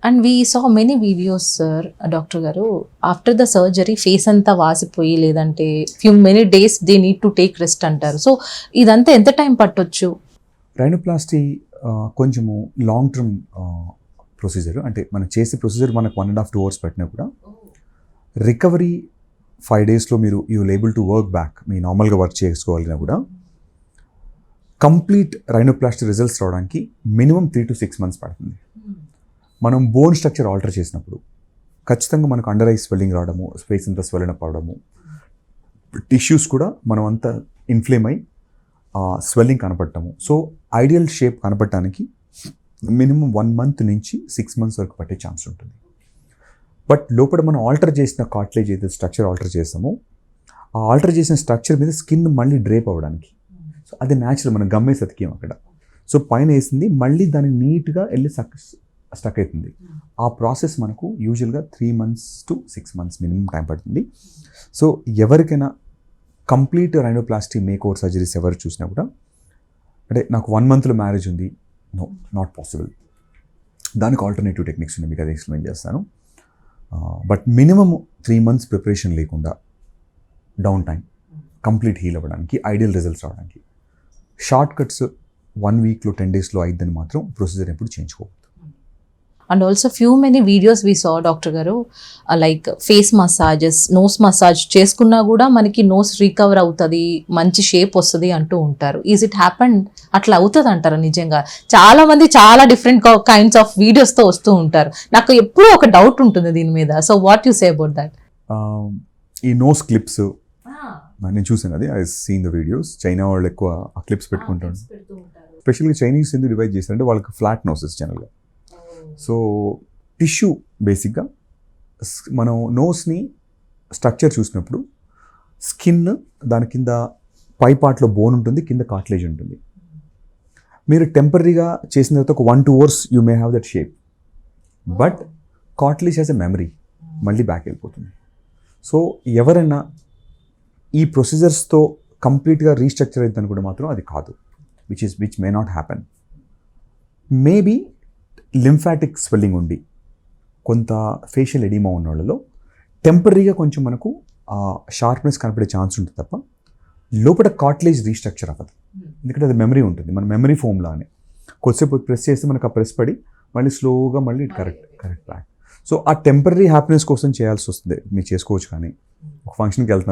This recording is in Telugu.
And we saw many videos sir doctor గారు ఆఫ్టర్ ద సర్జరీ ఫేస్ అంతా వాసిపోయి లేదంటే many days they need to take rest అంటారు. సో ఇదంతా ఎంత టైం పట్టొచ్చు? రైనోప్లాస్టీ కొంచెము లాంగ్ టర్మ్ ప్రొసీజర్. అంటే మనం చేసే ప్రొసీజర్ మనకు 1.5 to 2 hours పెట్టినా కూడా రికవరీ 5 daysలో మీరు you able to work back, మీ నార్మల్గా వర్క్ చేసుకోవాలన్నా కూడా కంప్లీట్ రైనోప్లాస్టీ రిజల్ట్స్ రావడానికి మినిమం 3 to 6 months పడుతుంది. మనం బోన్ స్ట్రక్చర్ ఆల్టర్ చేసినప్పుడు ఖచ్చితంగా మనకు అండర్ ఐ స్వెల్లింగ్ రావడము, స్పేస్ అంతా స్వెల్ అప్ అవడము, టిష్యూస్ కూడా మనం అంతా ఇన్ఫ్లేమ్ అయి స్వెల్లింగ్ కనపడటము. సో ఐడియల్ షేప్ కనపడటానికి మినిమం 1 month నుంచి 6 months వరకు పట్టే ఛాన్స్ ఉంటుంది. బట్ లోపల మనం ఆల్టర్ చేసిన కార్టిలేజ్ ఏదైతే స్ట్రక్చర్ ఆల్టర్ చేస్తామో ఆ ఆల్టర్ చేసిన స్ట్రక్చర్ మీద స్కిన్ మళ్ళీ డ్రేప్ అవ్వడానికి, సో అది న్యాచురల్, మనం గమ్మేసి అతికేం అక్కడ. సో పైన వేసింది మళ్ళీ దాన్ని నీట్గా వెళ్ళి స్టక్ అవుతుంది. ఆ ప్రాసెస్ మనకు యూజువల్గా 3 months to 6 months minimum time పడుతుంది. సో ఎవరికైనా complete rhinoplasty makeover surgeries ఎవరు చూసినా కూడా అంటే నాకు 1 monthలో మ్యారేజ్ ఉంది, నో, నాట్ పాసిబుల్. దానికి ఆల్టర్నేటివ్ టెక్నిక్స్ ఉన్నాయి, మీకు అది ఎక్స్ప్లెయిన్ చేస్తాను. బట్ మినిమమ్ 3 months ప్రిపరేషన్ లేకుండా డౌన్ టైం కంప్లీట్ హీల్ అవ్వడానికి, ఐడియల్ రిజల్ట్స్ రావడానికి షార్ట్ కట్స్ 1 weekలో 10 daysలో అయిద్దని మాత్రం ప్రొసీజర్ ఎప్పుడు చేయించుకోవద్దు. And also many videos we saw doctor గారు like face massages, nose massage చేసుకున్నా కూడా మనకి నోస్ రికవర్ అవుతుంది, మంచి షేప్ వస్తుంది అంటూ ఉంటారు. Is it happen? అట్లా అవుతుంది అంటారా నిజంగా? చాలా మంది చాలా డిఫరెంట్ కైండ్స్ ఆఫ్ వీడియోస్తో వస్తూ ఉంటారు. నాకు ఎప్పుడూ ఒక డౌట్ ఉంటుంది దీని మీద. So what you say about that? ఈ నోస్ క్లిప్స్ నేను చూసాను, అది I seen the videos. China వాళ్ళు ఎక్కువ ఆ క్లిప్స్ పెట్టుకుంటారు. స్పెషల్గా చైనీస్ ఎందుకు డివైడ్ చేస్తారంటే వాళ్ళకి ఫ్లాట్ నోసెస్ జనరల్గా. సో టిష్యూ బేసిక్గా మనం నోస్ని స్ట్రక్చర్ చూసినప్పుడు స్కిన్, దాని కింద పై పార్ట్లో బోన్ ఉంటుంది, కింద కార్టిలేజ్ ఉంటుంది. మీరు టెంపరీగా చేసిన తర్వాత ఒక 1-2 hours you may have that shape, but cartilage has a memory, మళ్ళీ బ్యాక్ వెళ్ళిపోతుంది. సో ఎవరైనా ఈ ప్రొసీజర్స్తో కంప్లీట్గా రీస్ట్రక్చర్ అవుతుందని కూడా మాత్రం అది కాదు, which may not happen. Maybe lymphatic swelling ఉండి కొంత ఫేషియల్ ఎడిమా ఉన్న వాళ్ళలో టెంపరీగా కొంచెం మనకు షార్ప్నెస్ కనపడే ఛాన్స్ ఉంటుంది తప్ప లోపల కార్టిలేజ్ రీస్ట్రక్చర్ అవ్వదు. ఎందుకంటే అది మెమరీ ఉంటుంది, మన మెమరీ ఫోమ్ లానే. కొద్దిసేపు ప్రెస్ చేస్తే మనకు ఆ ప్రెస్ పడి మళ్ళీ స్లోగా మళ్ళీ కరెక్ట్ బ్యాక్. సో ఆ టెంపరీ హ్యాపీనెస్ కోసం చేయాల్సి వస్తుంది. మీరు చేసుకోవచ్చు, కానీ ఒక ఫంక్షన్కి వెళ్తున్నారు